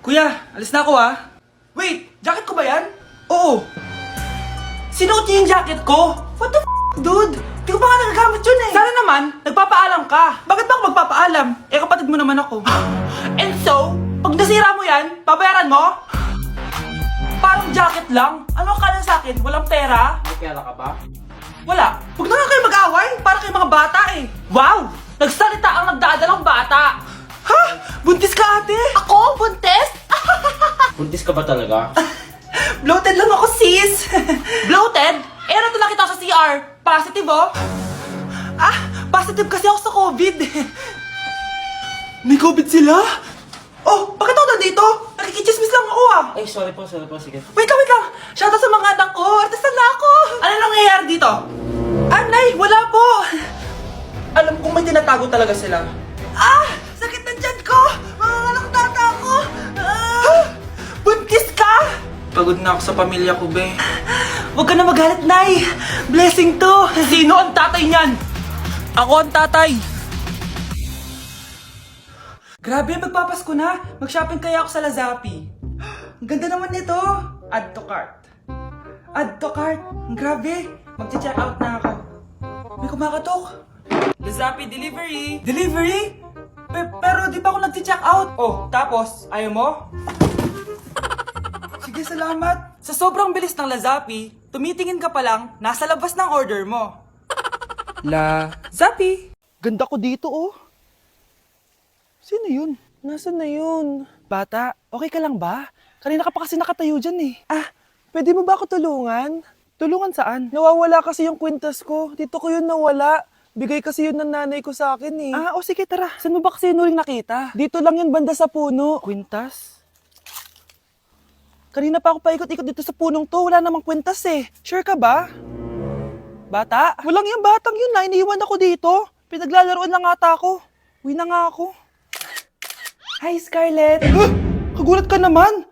Kuya, alis na ako ah. Wait, jacket ko ba yan? Oo. Sinuot niya yung jacket ko? What the dude? Di ko pa nga nagagamit yun eh. Sana naman, nagpapaalam ka. Bakit ba ako magpapaalam? Eh, kapatid mo naman ako. And so, pag nasira mo yan, babayaran mo? Parang jacket lang. Ano ka na sa akin? Walang pera? May pera ka ba? Wala. Huwag na nga kayo mag-away. Para kayo mga bata eh. Wow! Nagsalita ang nagdadalang bata. Ha? Buntis ka ate? Ako? Buntis? Buntis ka ba talaga? Bloated lang ako sis. Bloated? Eh ano nakita ko sa CR? Positive oh. Ah, positive kasi ako sa COVID. May COVID sila? Oh, bakit ako nandito? Nakikichismis lang ako ah. Ay, sorry po, sige. Wait lang. Shoutout sa mga anak ko. Artista na ako. Ano nangyayari dito? Nay, wala po. Alam kong may tinatago talaga sila. Ah! Sakit na tiyan ko! Mga tata ko! Buntis ka! Pagod na ako sa pamilya ko, be. Huwag ka na magalit, Nay. Blessing to. Sino ang tatay niyan? Ako ang tatay. Grabe, magpapasko na. Mag-shopping kaya ako sa Lazapi. Ang ganda naman nito. Add to cart. Add to cart. Grabe. Mag-check out na ako. May kumakatok. Lazapi delivery. Delivery? Pero di pa ako nag-check out. Oh, tapos, ayaw mo? Sige, salamat. Sa sobrang bilis ng Lazapi, tumitingin ka pa lang, nasa labas ng order mo. Lazapi. Ganda ko dito, oh. Sino yun? Nasaan na yun? Bata, okay ka lang ba? Kanina ka pa kasi nakatayo dyan eh. Ah, pwede mo ba ako tulungan? Tulungan saan? Nawawala kasi yung kwintas ko. Dito ko yun nawala. Bigay kasi yun ng nanay ko sa akin eh. Ah, o sige tara. Saan mo ba kasi yun uling nakita? Dito lang yun banda sa puno. Kwintas? Kanina pa ako paikot-ikot dito sa punong to. Wala namang kwintas eh. Sure ka ba? Bata? Walang yung batang yun na. Iniiwan ako dito. Pinaglalaroan lang ata ako. Uwi na nga ako. Hi, Scarlett! Kagulat ka naman!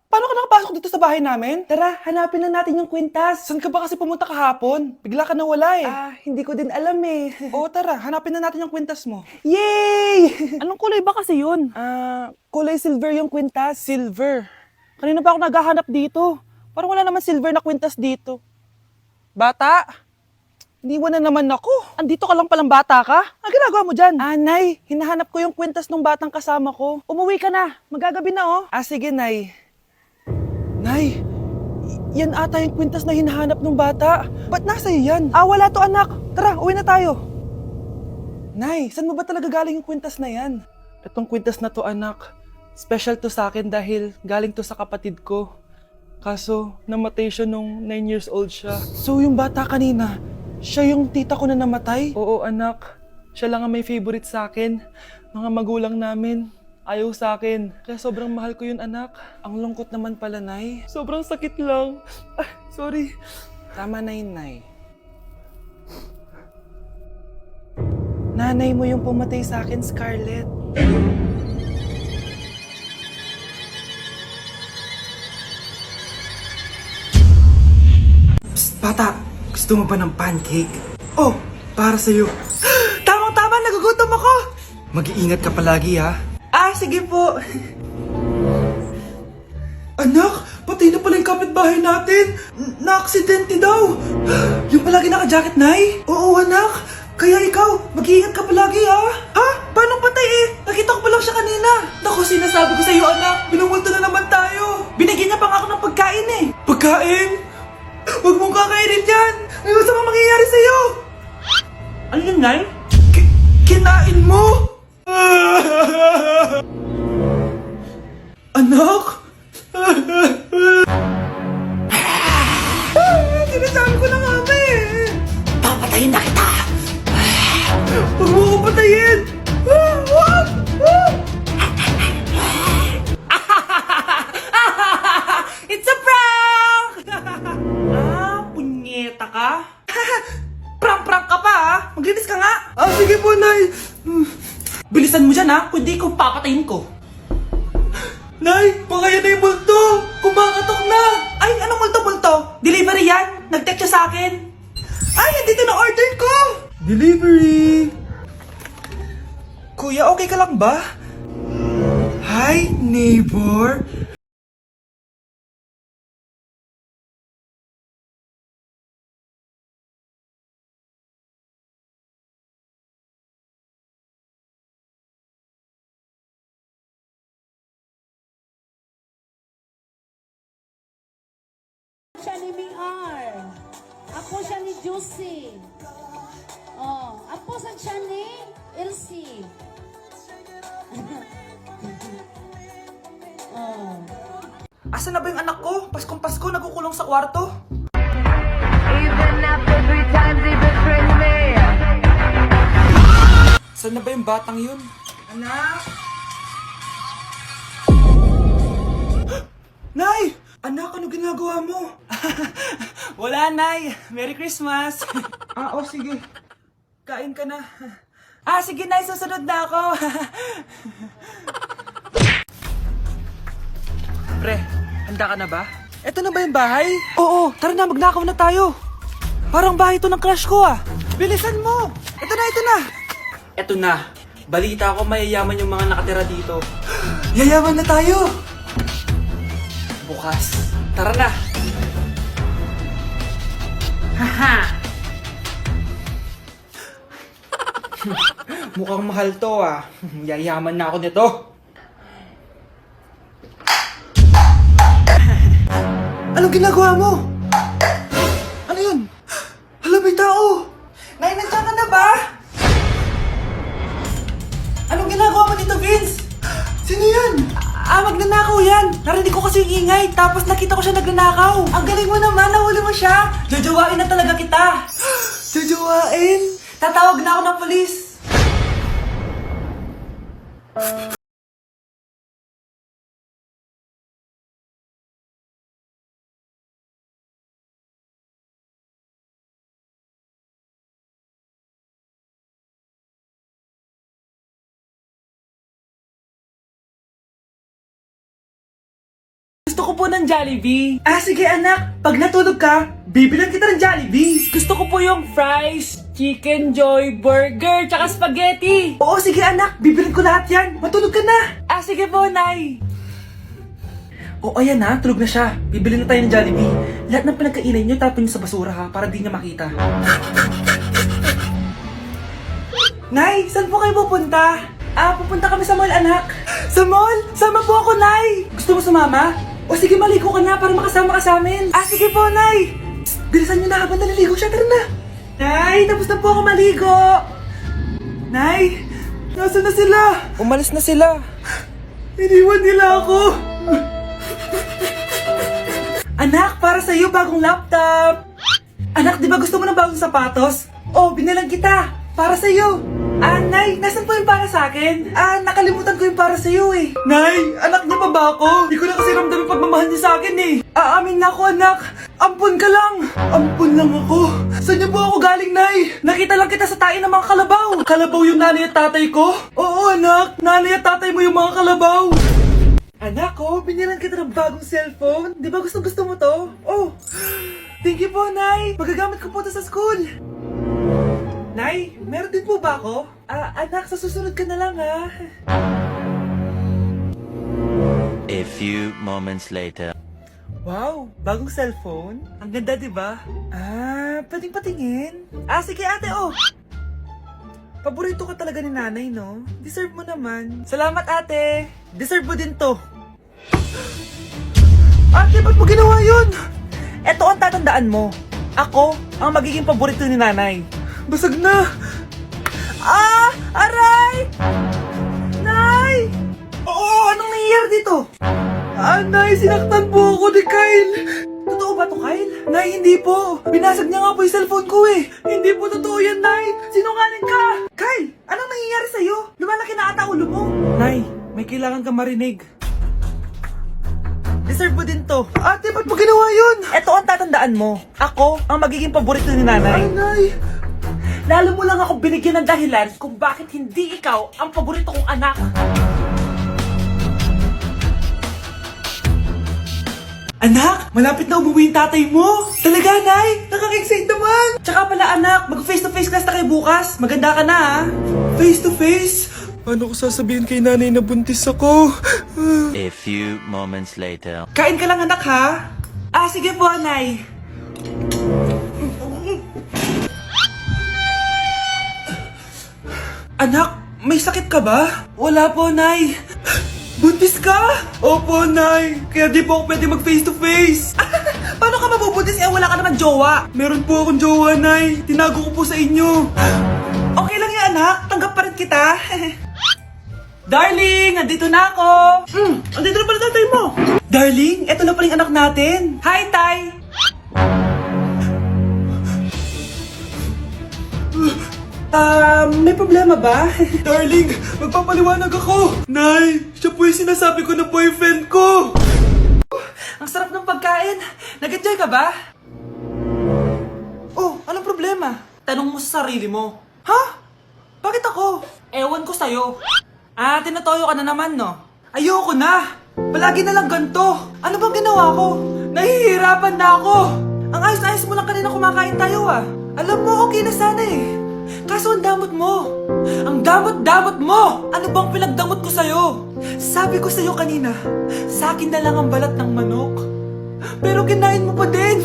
Paano ka nakapasok dito sa bahay namin? Tara, hanapin lang natin yung kwintas. Saan ka ba kasi pumunta kahapon? Bigla ka nawala eh. Hindi ko din alam eh. Oo, tara, hanapin na natin yung kwintas mo. Yay! Anong kulay ba kasi yun? Kulay silver yung kwintas. Silver? Kanina pa ako naghahanap dito. Parang wala naman silver na kwintas dito. Bata! Iniwan na naman ako. Andito ka lang palang bata ka? Ang ginagawa mo dyan? Nay, hinahanap ko yung kwintas ng batang kasama ko. Umuwi ka na. Magagabi na oh. Sige, Nay. Nay, yan ata yung kwintas na hinahanap ng bata. Ba't nasa iyo yan? Wala to anak. Tara, uwi na tayo. Nay, saan mo ba talaga galing yung kwintas na yan? Itong kwintas na to anak, special to sa akin dahil galing to sa kapatid ko. Kaso, namatay siya nung 9 years old siya. So yung bata kanina, siya yung tita ko na namatay? Oo anak, siya lang ang may favorite sa akin. Mga magulang namin, ayaw sa akin. Kaya sobrang mahal ko yun anak. Ang lungkot naman pala, Nay. Sobrang sakit lang. Sorry. Tama na yun, Nay. Nanay mo yung pumatay sa akin, Scarlett. Psst, bata. Gusto mo ba ng pancake? Oh, para sa'yo. Tamang-tama, nagugutom ako. Mag-iingat ka palagi ha. Sige po. Anak, patay na pala yung kapitbahay natin. Na-aksidente daw. Yung palagi naka-jacket, Nay? Oo, anak. Kaya ikaw, mag-iingat ka palagi, ha? Ha? Paano patay eh? Nakita ko pa lang siya kanina. Naku, sinasabi ko sa'yo, anak. Binumulto na naman tayo. Binigyan niya pa nga ako ng pagkain eh. Pagkain? Huwag mong kakainin yan. May masamang mangyayari sa'yo. Ano yun, Nay? Kinain mo? Anak? Sinasabi ko na nga ba eh. Papatayin na kita. Huwag mo ko patayin. Huwag! It's a prank! Punyeta ka? Prank-prank ka pa ha? Maglinis ka nga. Sige po, Nay. Bilisan mo dyan ha, kundi ko papatayin ko. Nay, pakaya na yung multo! Kumakatok na! Ay, anong multo-multo? Delivery yan? Nag-text siya sa akin. Ay, nandito na order ko! Delivery! Kuya, okay ka lang ba? Ha? Hi, neighbor. Siya ni Miar. Ako siya ni Juicy. Oh, ako siya ni Elsie. Oh. Asa na ba yung anak ko? Paskong Pasko, nagkukulong sa kwarto. Even after 3 times he betrayed me. Saan na ba yung batang yun? Anak! Nay! Anak, ano ginagawa mo? Wala, Nay. Merry Christmas. Sige. Kain ka na. Sige, Nay. Susunod na ako. Pre, handa ka na ba? Eto na ba yung bahay? Oo, tara na, magnakaw na tayo. Parang bahay to ng crush ko ah. Bilisan mo. Ito na, ito na. Eto na. Balita ko mayayaman yung mga nakatira dito. Yayaman na tayo. Bukas. Tara na. Haha. Mukhang mahal to ah. Yayaman na ako nito. Anong ginagawa mo? Ano yun? Hala, may tao! Nay, nandiyan ka na ba? Anong ginagawa mo dito, Vince? Sino yan? Magnanakaw yan! Narinig ko kasi yung ingay, tapos nakita ko siya nagnanakaw. Ang galing mo naman, nahuli mo siya. Jojowain na talaga kita. Jojowain? Tatawag na ako ng polis. Gusto ko po ng Jollibee. Sige anak, pag natulog ka, bibilan kita ng Jollibee. Gusto ko po yung fries, chicken joy, burger, tsaka spaghetti. Oo, sige anak, bibilan ko lahat yan. Matulog ka na. Sige po, Nay. Ayan na, tulog na siya. Bibili na tayo ng Jollibee. Lahat ng pinagkainan niyo, tapon niyo sa basura ha, para di niya makita. Nay, saan po kayo pupunta? Pupunta kami sa mall, anak. Sa mall? Sama po ako, Nay. Gusto mo sumama? Sige, maligo ka na para makasama ka sa amin. Sige po, Nay. Psst, bilisan niyo na habang naliligo siya. Tara na. Nay, tapos na po ako maligo. Nay, nasaan na sila? Umalis na sila. Iniwan nila ako. Anak, para sa'yo bagong laptop. Anak, di ba gusto mo ng bagong sapatos? Binalang kita. Para sa'yo. Nay, nasan po yung para sa akin? Nakalimutan ko yung para sa'yo eh. Nay, anak niya pa ba ako? Di ko na kasi ramdam yung pagmamahal niya sa akin eh. Aamin na ako, anak. Ampun ka lang. Ampun lang ako. Saan niyo po ako galing, Nay? Nakita lang kita sa tain ng mga kalabaw. Kalabaw yung nanay at tatay ko? Oo, anak. Nanay at tatay mo yung mga kalabaw. Anak ko, binilan kita ng bagong cellphone. Di ba gusto mo to? Thank you po, Nay. Magagamit ko po to sa school. Nay, meron din po ba ako? Anak, sa susunod ka na lang ha. A few moments later. Wow, bagong cellphone? Ang ganda, di ba? Pwedeng patingin? Sige ate, Paborito ka talaga ni nanay, no? Deserve mo naman. Salamat ate. Deserve mo din to. Ate, ba't mo ginawa yun? Eto ang tatandaan mo. Ako ang magiging paborito ni nanay. Basag na! Aray! Nay! Anong nangyayari dito? Nay, sinaktan po ako ni Kyle. Totoo ba to, Kyle? Nay, hindi po. Binasag niya nga po yung cellphone ko eh. Hindi po totoo yan, Nay. Sinungaling ka. Kyle, anong nangyayari sa'yo? Lumalaki na ata ulo mo. Nay, may kailangan kang marinig. Deserve mo din to. Ate, ba't mo ginawa yun? Eto ang tatandaan mo. Ako ang magiging paborito ni nanay. Nay! Lalo mo lang ako binigyan ng dahilan kung bakit hindi ikaw ang paborito kong anak. Anak, malapit na umuwi yung tatay mo. Talaga, Nay? Nakaka-excite naman. Tsaka pala, anak, mag-face-to-face class na kayo bukas. Maganda ka na, ha? Face-to-face? Paano ko sasabihin kay nanay na buntis ako? A few moments later. Kain ka lang anak ha? Sige po, Nay. Anak, may sakit ka ba? Wala po, Nay. Buntis ka? Opo, Nay. Kaya di po ako pwede mag face to face. Paano ka mabubuntis? Wala ka naman jowa. Meron po akong jowa, Nay. Tinago ko po sa inyo. Okay lang yan, anak. Tanggap pa rin kita. Darling, nandito na ako. Andito na pala tatay mo. Darling, eto na pala yung anak natin. Hi, Tay. May problema ba? Darling, magpapaliwanag ako. Nay, siya po yung sinasabi ko na boyfriend ko. Ang sarap ng pagkain. Nag-enjoy ka ba? Oh, anong problema? Tanong mo sa sarili mo. Ha? Bakit ako? Ewan ko sa'yo. Tinatoyo ka na naman, no? Ayoko na! Palagi na lang ganito. Ano bang ginawa ko? Nahihirapan na ako. Ang ayos-ayos mo lang kanina kumakain tayo, Alam mo, okay na sana eh. Kaso ang damot mo. Ang damot-damot mo! Ano bang pinagdamot ko sa'yo? Sabi ko sa'yo kanina, sa akin na lang ang balat ng manok. Pero kinain mo pa din.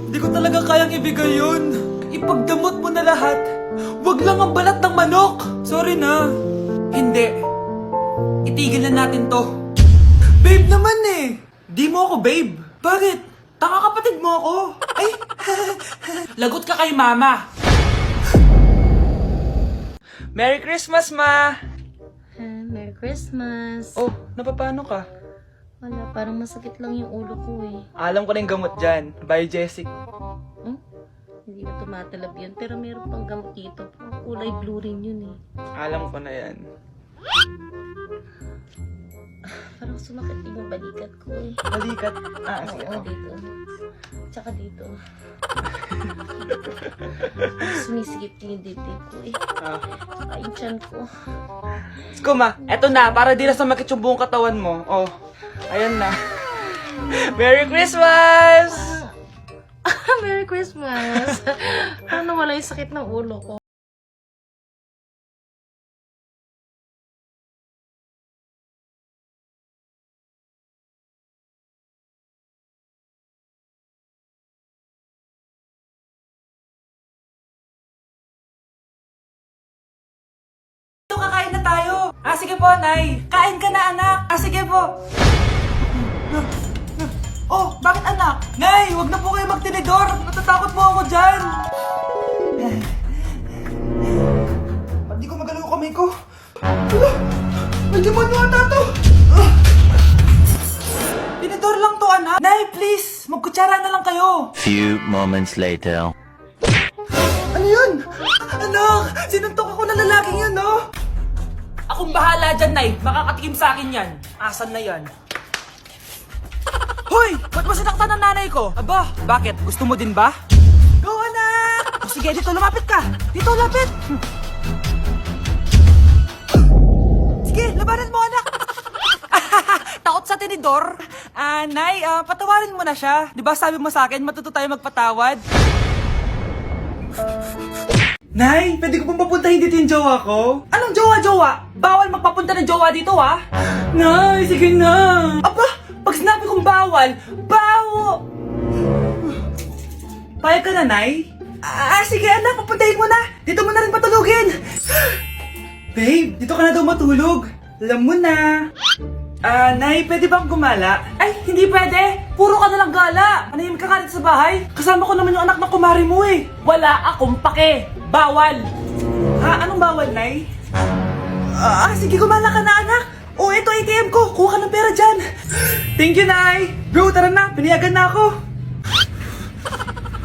Hindi ko talaga kayang ibigay yun. Ipagdamot mo na lahat. Wag lang ang balat ng manok. Sorry na. Hindi. Itigil na natin to. Babe naman eh. Di mo ako babe. Bakit? Tanga kapatid mo ako. Ay, lagot ka kay mama. Merry Christmas, Ma! Merry Christmas. Oh, napapano ka? Wala, parang masakit lang yung ulo ko eh. Alam ko na yung gamot dyan. By Jessic. Hindi na tumatalab yun, pero meron pang gamot dito. Kulay blue rin yun eh. Alam ko na yan. Parang sumakit din yung balikat ko eh. Balikat. Sige. Oo, dito. Tsaka dito. Sumisigip din yung dibdib ko eh. Tsaka yung tiyan ko. Skuma, eto na. Para di na sumakit yung buong katawan mo. Oh, ayan na. Merry Christmas! Merry Christmas! Paano wala yung sakit ng ulo ko? Kakain na tayo. Sige po, Nay. Kain ka na, anak. Sige po. Oh, bakit anak? Nay, wag na po kayo magtinidor. Natatakot po ako dyan. Hindi ko magalaw yung kamay ko. May demonyo ata to. Tinidor lang to, anak. Nay, please. Magkutsara na lang kayo. Few moments later. Ano yun? Anak, sinuntok ako na lalaking yun, no? Akong bahala dyan, Nay. Makakatikim sa akin yan. Asan na yan? Hoy! Ba't mo sinaktan ng nanay ko? Aba, bakit? Gusto mo din ba? Go, anak! Sige, dito lumapit ka. Dito, lapit. Sige, labanan mo, anak. Takot sa tinidor. Nay, patawarin mo na siya. Di ba sabi mo sa akin, matuto tayo magpatawad? Nay, pwede ko pong papuntahin dito yung jowa ko? Anong jowa-jowa? Bawal magpapunta ng jowa dito, Nay, sige na. Aba, pag sinabi kong bawal, Payag ka na, Nay? Sige anak, papuntahin mo na. Dito mo na rin patulugin. Babe, dito ka na daw matulog. Alam mo na. Nay, pwede bang gumala? Ay, hindi pwede. Puro ka na lang gala. Manahimik ka nga dito sa bahay. Kasama ko naman yung anak ng kumari mo eh. Wala akong pake. Bawal. Anong bawal, Nay? Sige, gumala ka na, anak. Ito ATM ko. Kuha ka ng pera dyan. Thank you, Nay. Bro, tara na. Pinayagan na ako.